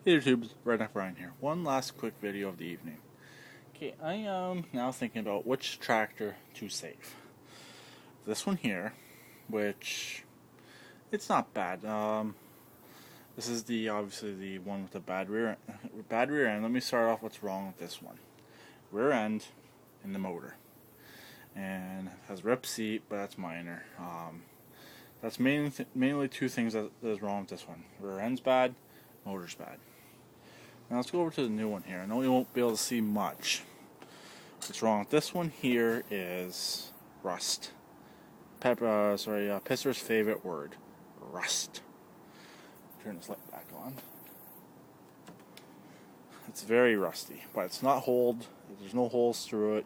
Hey YouTube, Redneck Brian here. One last quick video of the evening. Okay, I am now thinking about which tractor to save. This one here, which it's not bad. This is obviously the one with the bad rear end. Let me start off what's wrong with this one. Rear end and the motor, and it has rip seat, but that's minor. That's mainly two things that is wrong with this one. Rear end's bad, motor's bad. Now let's go over to the new one here. I know you won't be able to see much. What's wrong with this one here is rust. Pistor's favorite word, rust. Turn this light back on. It's very rusty, but it's not holed. There's no holes through it.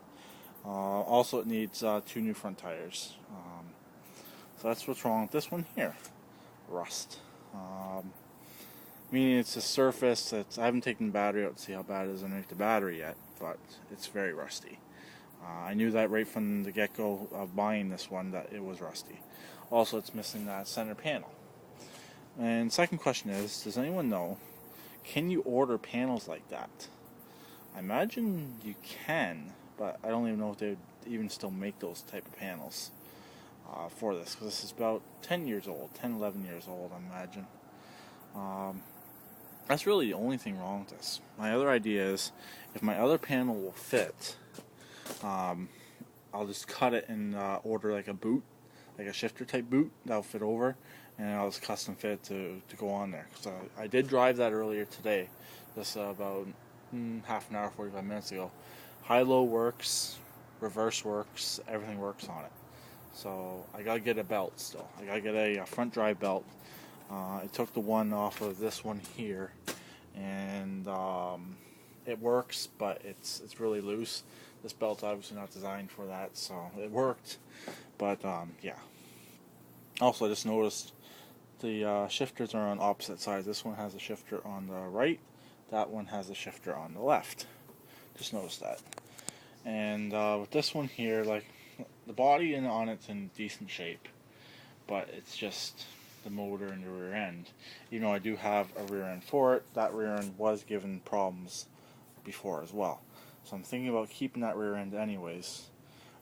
Also, it needs two new front tires. So that's what's wrong with this one here, rust. Meaning it's a surface. I haven't taken the battery out to see how bad it is underneath the battery yet, but it's very rusty. I knew that right from the get-go of buying this one that it was rusty. Also, it's missing that center panel. And second question is, does anyone know, can you order panels like that? I imagine you can, but I don't even know if they would even still make those type of panels for this, because this is about 10 years old, 10, 11 years old, I imagine. That's really the only thing wrong with this. My other idea is, if my other panel will fit, I'll just cut it and order like a boot, like a shifter type boot that'll fit over, and I'll just custom fit to go on there. So I did drive that earlier today, just about half an hour, 45 minutes ago. High-low works, reverse works, everything works on it. So I gotta get a belt still. I gotta get a front drive belt. I took the one off of this one here, and it works, but it's really loose. This belt's obviously not designed for that, so it worked, but yeah. Also, I just noticed the shifters are on opposite sides. This one has a shifter on the right, that one has a shifter on the left. Just noticed that. And with this one here, like, the body on it's in decent shape, but it's just the motor and the rear end. Even though I do have a rear end for it, that rear end was given problems before as well. So I'm thinking about keeping that rear end anyways,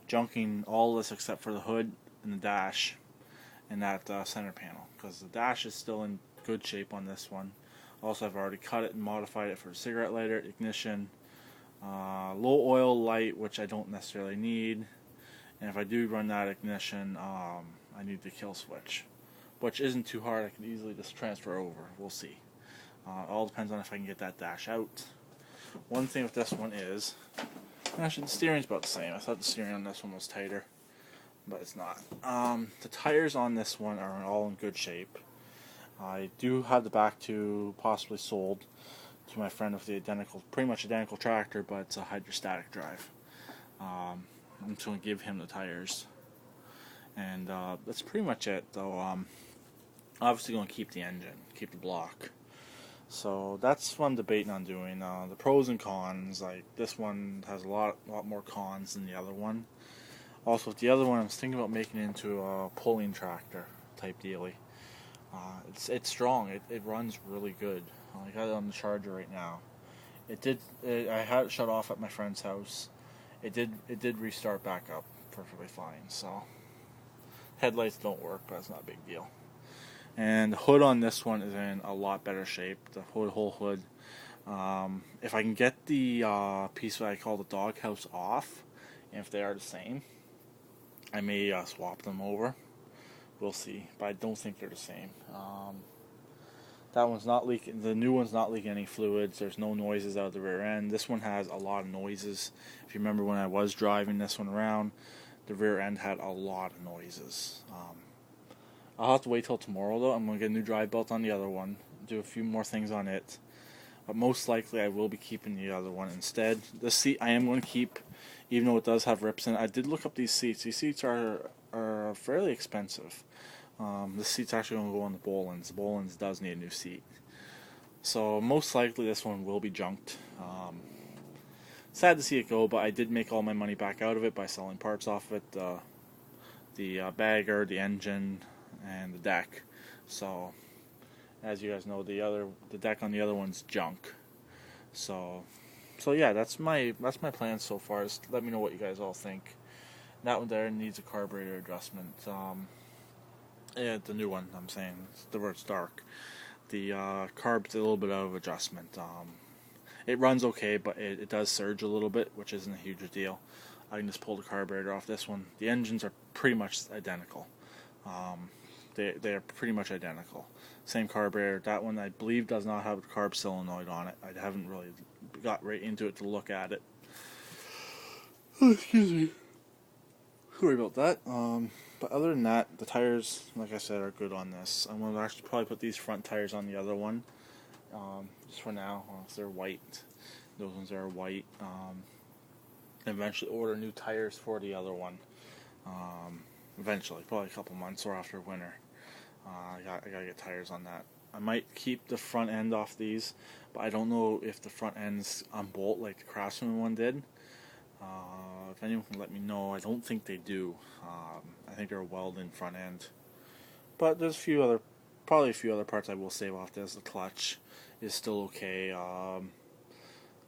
junking all this except for the hood and the dash and that center panel, because the dash is still in good shape on this one. Also, I've already cut it and modified it for a cigarette lighter, ignition, low oil light, which I don't necessarily need, and if I do run that ignition, I need the kill switch, which isn't too hard. I can easily just transfer over. We'll see. It all depends on if I can get that dash out. One thing with this one is, actually the steering's about the same. I thought the steering on this one was tighter, but it's not. The tires on this one are all in good shape. I do have the back two possibly sold to my friend with the pretty much identical tractor, but it's a hydrostatic drive. I'm just going to give him the tires. And that's pretty much it, though. Obviously going to keep the engine, keep the block. So that's what I'm debating on doing. The pros and cons, like this one has a lot more cons than the other one. Also, with the other one, I was thinking about making it into a pulling tractor type dealy. It's strong. It runs really good. I got it on the charger right now. I had it shut off at my friend's house. It did restart back up perfectly fine. So headlights don't work, but it's not a big deal. And the hood on this one is in a lot better shape. The whole hood. If I can get the piece that I call the doghouse off, and if they are the same, I may swap them over. We'll see, but I don't think they're the same. That one's not leaking. The new one's not leaking any fluids. There's no noises out of the rear end. This one has a lot of noises. If you remember when I was driving this one around, the rear end had a lot of noises. I'll have to wait till tomorrow, though. I'm going to get a new drive belt on the other one, do a few more things on it, but most likely I will be keeping the other one instead. This seat I am going to keep, even though it does have rips in it. I did look up these seats. These seats are fairly expensive. This seat's actually going to go on the Bolins. The Bolins does need a new seat. So most likely this one will be junked. Sad to see it go, but I did make all my money back out of it by selling parts off of it. The bagger, the engine, and the deck. So As you guys know, the deck on the other one's junk. So yeah, that's my plan so far. Just let me know what you guys all think. That one there needs a carburetor adjustment. Yeah, the new one. I'm saying the word it's dark. The carb's a little bit out of adjustment. It runs okay, but it does surge a little bit, which isn't a huge deal. I can just pull the carburetor off this one. The engines are pretty much identical. They are pretty much identical. Same carburetor. That one I believe does not have a carb solenoid on it. I haven't really got right into it to look at it. Oh, excuse me. Sorry about that. But other than that, the tires, like I said, are good on this. I'm gonna actually probably put these front tires on the other one. Just for now, they're white. Those ones are white. Eventually order new tires for the other one. Eventually, probably a couple months or after winter. I gotta get tires on that. I might keep the front end off these, but I don't know if the front end's on bolt like the Craftsman one did. If anyone can let me know, I don't think they do. I think they're welded front end. But there's probably a few other parts I will save off this. The clutch is still okay.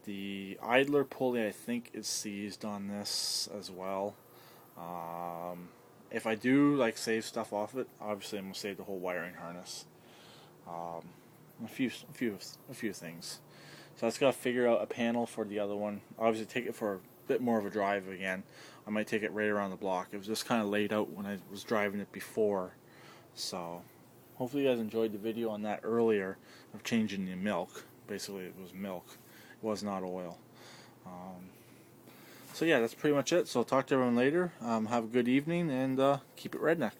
The idler pulley I think is seized on this as well. If I do save stuff off it, obviously I'm gonna save the whole wiring harness. A few things. So I just gotta figure out a panel for the other one. Obviously take it for a bit more of a drive again. I might take it right around the block. It was just kind of laid out when I was driving it before. So hopefully you guys enjoyed the video on that earlier of changing the milk. Basically it was milk. It was not oil. So yeah, that's pretty much it. So I'll talk to everyone later. Have a good evening and keep it redneck.